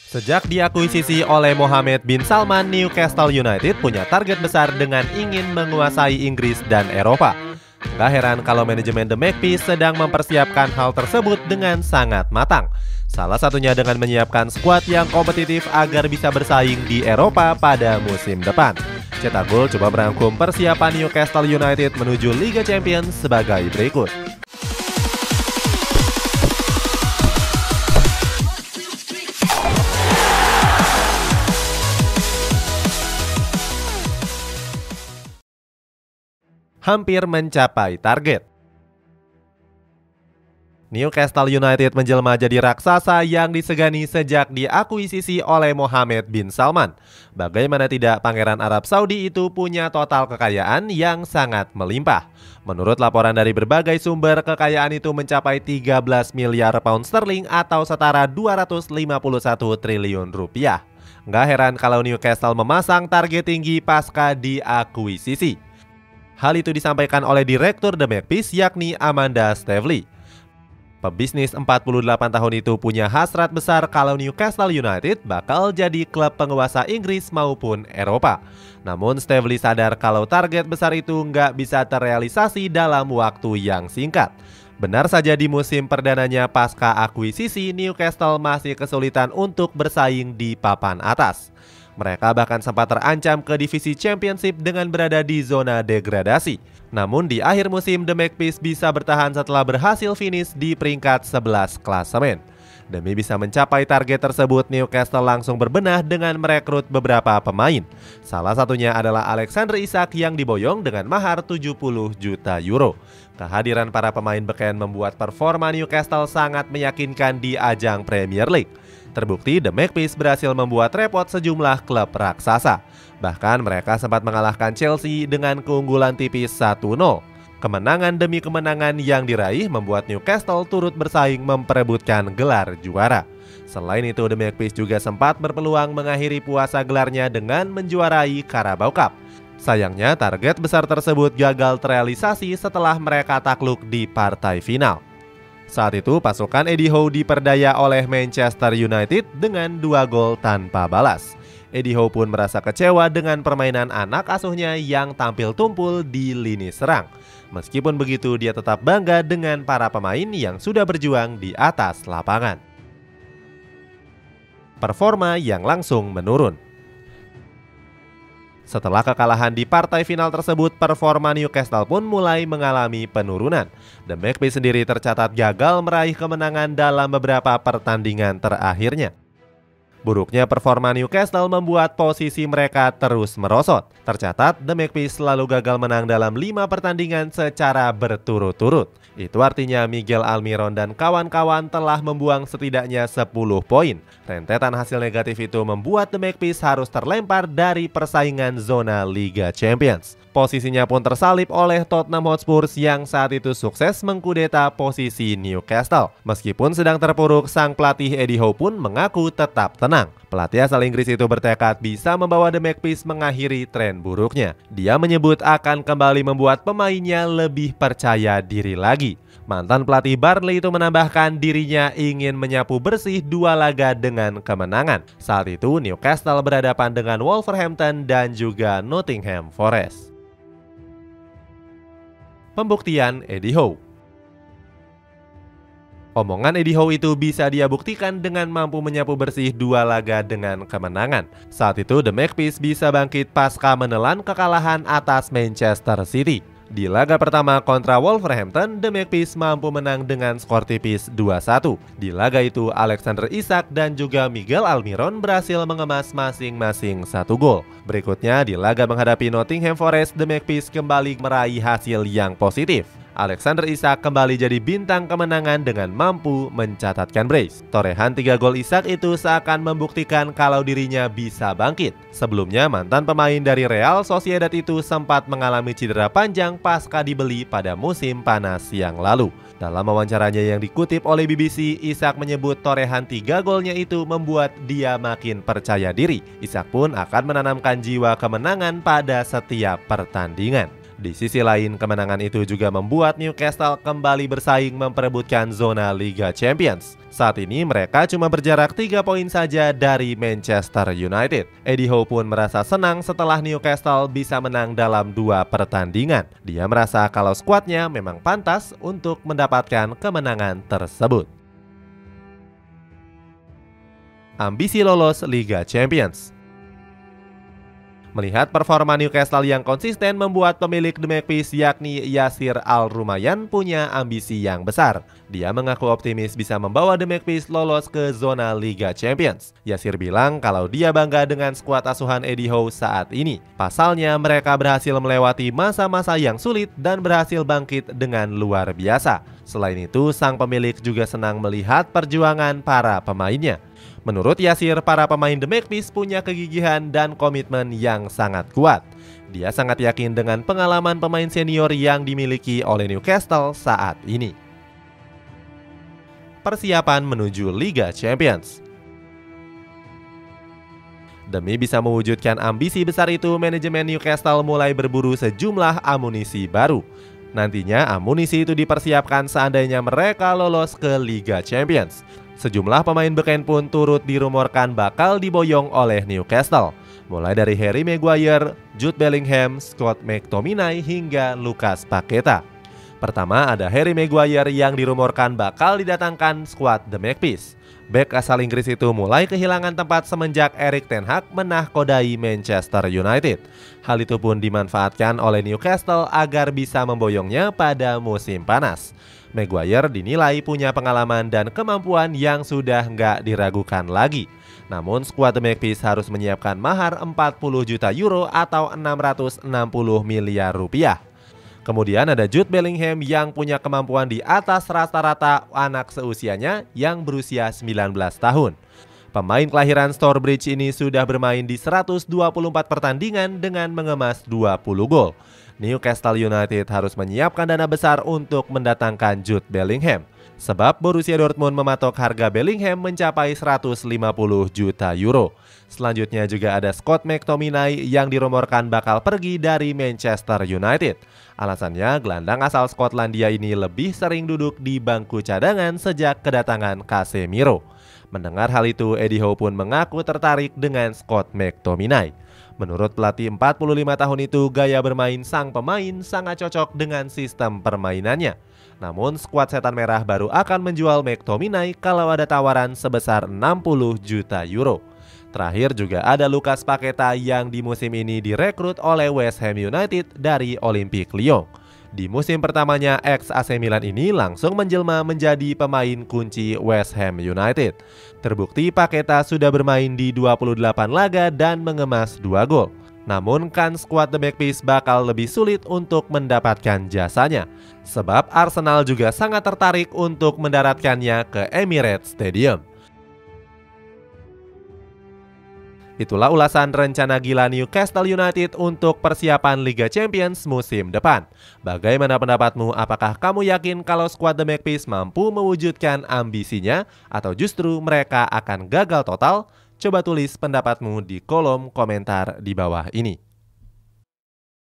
Sejak diakuisisi oleh Mohammed bin Salman, Newcastle United punya target besar dengan ingin menguasai Inggris dan Eropa. Gak heran kalau manajemen The Magpies sedang mempersiapkan hal tersebut dengan sangat matang. Salah satunya dengan menyiapkan skuad yang kompetitif agar bisa bersaing di Eropa pada musim depan. Cetak Gol coba merangkum persiapan Newcastle United menuju Liga Champions sebagai berikut. Hampir mencapai target. Newcastle United menjelma jadi raksasa yang disegani sejak diakuisisi oleh Mohammed bin Salman. Bagaimana tidak, Pangeran Arab Saudi itu punya total kekayaan yang sangat melimpah. Menurut laporan dari berbagai sumber, kekayaan itu mencapai 13 miliar pound sterling atau setara 251 triliun rupiah. Nggak heran kalau Newcastle memasang target tinggi pasca diakuisisi. Hal itu disampaikan oleh Direktur The Magpies yakni Amanda Staveley. Pebisnis 48 tahun itu punya hasrat besar kalau Newcastle United bakal jadi klub penguasa Inggris maupun Eropa. Namun Staveley sadar kalau target besar itu nggak bisa terrealisasi dalam waktu yang singkat. Benar saja di musim perdananya pasca akuisisi, Newcastle masih kesulitan untuk bersaing di papan atas. Mereka bahkan sempat terancam ke divisi Championship dengan berada di zona degradasi. Namun di akhir musim, The Magpies bisa bertahan setelah berhasil finish di peringkat 11 klasemen. Demi bisa mencapai target tersebut, Newcastle langsung berbenah dengan merekrut beberapa pemain. Salah satunya adalah Alexander Isak yang diboyong dengan mahar 70 juta euro. Kehadiran para pemain beken membuat performa Newcastle sangat meyakinkan di ajang Premier League. Terbukti The Magpies berhasil membuat repot sejumlah klub raksasa. Bahkan mereka sempat mengalahkan Chelsea dengan keunggulan tipis 1-0. Kemenangan demi kemenangan yang diraih membuat Newcastle turut bersaing memperebutkan gelar juara. Selain itu, The Magpies juga sempat berpeluang mengakhiri puasa gelarnya dengan menjuarai Carabao Cup. Sayangnya target besar tersebut gagal terrealisasi setelah mereka takluk di partai final. Saat itu pasukan Eddie Howe diperdaya oleh Manchester United dengan 2 gol tanpa balas. Eddie Howe pun merasa kecewa dengan permainan anak asuhnya yang tampil tumpul di lini serang. Meskipun begitu, dia tetap bangga dengan para pemain yang sudah berjuang di atas lapangan. Performa yang langsung menurun. Setelah kekalahan di partai final tersebut, performa Newcastle pun mulai mengalami penurunan. The Magpies sendiri tercatat gagal meraih kemenangan dalam beberapa pertandingan terakhirnya. Buruknya performa Newcastle membuat posisi mereka terus merosot. Tercatat The Magpies selalu gagal menang dalam 5 pertandingan secara berturut-turut. Itu artinya Miguel Almiron dan kawan-kawan telah membuang setidaknya 10 poin. Rentetan hasil negatif itu membuat The Magpies harus terlempar dari persaingan zona Liga Champions. Posisinya pun tersalip oleh Tottenham Hotspur yang saat itu sukses mengkudeta posisi Newcastle. Meskipun sedang terpuruk, sang pelatih Eddie Howe pun mengaku tetap tenang. Pelatih asal Inggris itu bertekad bisa membawa The Magpies mengakhiri tren buruknya. Dia menyebut akan kembali membuat pemainnya lebih percaya diri lagi. Mantan pelatih Burnley itu menambahkan dirinya ingin menyapu bersih 2 laga dengan kemenangan. Saat itu Newcastle berhadapan dengan Wolverhampton dan juga Nottingham Forest. Pembuktian Eddie Howe. Omongan Eddie Howe itu bisa dia buktikan dengan mampu menyapu bersih 2 laga dengan kemenangan. Saat itu The Magpies bisa bangkit pasca menelan kekalahan atas Manchester City. Di laga pertama kontra Wolverhampton, The Magpies mampu menang dengan skor tipis 2-1. Di laga itu, Alexander Isak dan juga Miguel Almiron berhasil mengemas masing-masing 1 gol. Berikutnya, di laga menghadapi Nottingham Forest, The Magpies kembali meraih hasil yang positif. Alexander Isak kembali jadi bintang kemenangan dengan mampu mencatatkan brace. Torehan 3 gol Isak itu seakan membuktikan kalau dirinya bisa bangkit. Sebelumnya, mantan pemain dari Real Sociedad itu sempat mengalami cedera panjang pasca dibeli pada musim panas yang lalu. Dalam wawancaranya yang dikutip oleh BBC, Isak menyebut torehan 3 golnya itu membuat dia makin percaya diri. Isak pun akan menanamkan jiwa kemenangan pada setiap pertandingan. Di sisi lain, kemenangan itu juga membuat Newcastle kembali bersaing memperebutkan zona Liga Champions. Saat ini mereka cuma berjarak 3 poin saja dari Manchester United. Eddie Howe pun merasa senang setelah Newcastle bisa menang dalam 2 pertandingan. Dia merasa kalau skuadnya memang pantas untuk mendapatkan kemenangan tersebut. Ambisi lolos Liga Champions. Melihat performa Newcastle yang konsisten membuat pemilik The Magpies yakni Yasir Al-Rumayyan punya ambisi yang besar. Dia mengaku optimis bisa membawa The Magpies lolos ke zona Liga Champions. Yasir bilang kalau dia bangga dengan skuad asuhan Eddie Howe saat ini. Pasalnya mereka berhasil melewati masa-masa yang sulit dan berhasil bangkit dengan luar biasa. Selain itu, sang pemilik juga senang melihat perjuangan para pemainnya. Menurut Yasir, para pemain The Magpies punya kegigihan dan komitmen yang sangat kuat. Dia sangat yakin dengan pengalaman pemain senior yang dimiliki oleh Newcastle saat ini. Persiapan menuju Liga Champions. Demi bisa mewujudkan ambisi besar itu, manajemen Newcastle mulai berburu sejumlah amunisi baru. Nantinya amunisi itu dipersiapkan seandainya mereka lolos ke Liga Champions. Sejumlah pemain beken pun turut dirumorkan bakal diboyong oleh Newcastle, mulai dari Harry Maguire, Jude Bellingham, Scott McTominay hingga Lucas Paqueta. Pertama ada Harry Maguire yang dirumorkan bakal didatangkan skuad The Magpies. Bek asal Inggris itu mulai kehilangan tempat semenjak Erik ten Hag menahkodai Manchester United. Hal itu pun dimanfaatkan oleh Newcastle agar bisa memboyongnya pada musim panas. Maguire dinilai punya pengalaman dan kemampuan yang sudah nggak diragukan lagi. Namun skuad The Magpies harus menyiapkan mahar 40 juta euro atau 660 miliar rupiah. Kemudian ada Jude Bellingham yang punya kemampuan di atas rata-rata anak seusianya yang berusia 19 tahun. Pemain kelahiran Stourbridge ini sudah bermain di 124 pertandingan dengan mengemas 20 gol. Newcastle United harus menyiapkan dana besar untuk mendatangkan Jude Bellingham. Sebab Borussia Dortmund mematok harga Bellingham mencapai 150 juta euro. Selanjutnya juga ada Scott McTominay yang dirumorkan bakal pergi dari Manchester United. Alasannya gelandang asal Skotlandia ini lebih sering duduk di bangku cadangan sejak kedatangan Casemiro. Mendengar hal itu, Eddie Howe pun mengaku tertarik dengan Scott McTominay. Menurut pelatih 45 tahun itu, gaya bermain sang pemain sangat cocok dengan sistem permainannya. Namun skuad Setan Merah baru akan menjual McTominay kalau ada tawaran sebesar 60 juta euro. Terakhir juga ada Lucas Paqueta yang di musim ini direkrut oleh West Ham United dari Olympique Lyon. Di musim pertamanya, ex AC Milan ini langsung menjelma menjadi pemain kunci West Ham United. Terbukti Paqueta sudah bermain di 28 laga dan mengemas 2 gol. Namun kan skuad The Magpies bakal lebih sulit untuk mendapatkan jasanya. Sebab Arsenal juga sangat tertarik untuk mendaratkannya ke Emirates Stadium. Itulah ulasan rencana gila Newcastle United untuk persiapan Liga Champions musim depan. Bagaimana pendapatmu? Apakah kamu yakin kalau skuad The Magpies mampu mewujudkan ambisinya atau justru mereka akan gagal total? Coba tulis pendapatmu di kolom komentar di bawah ini.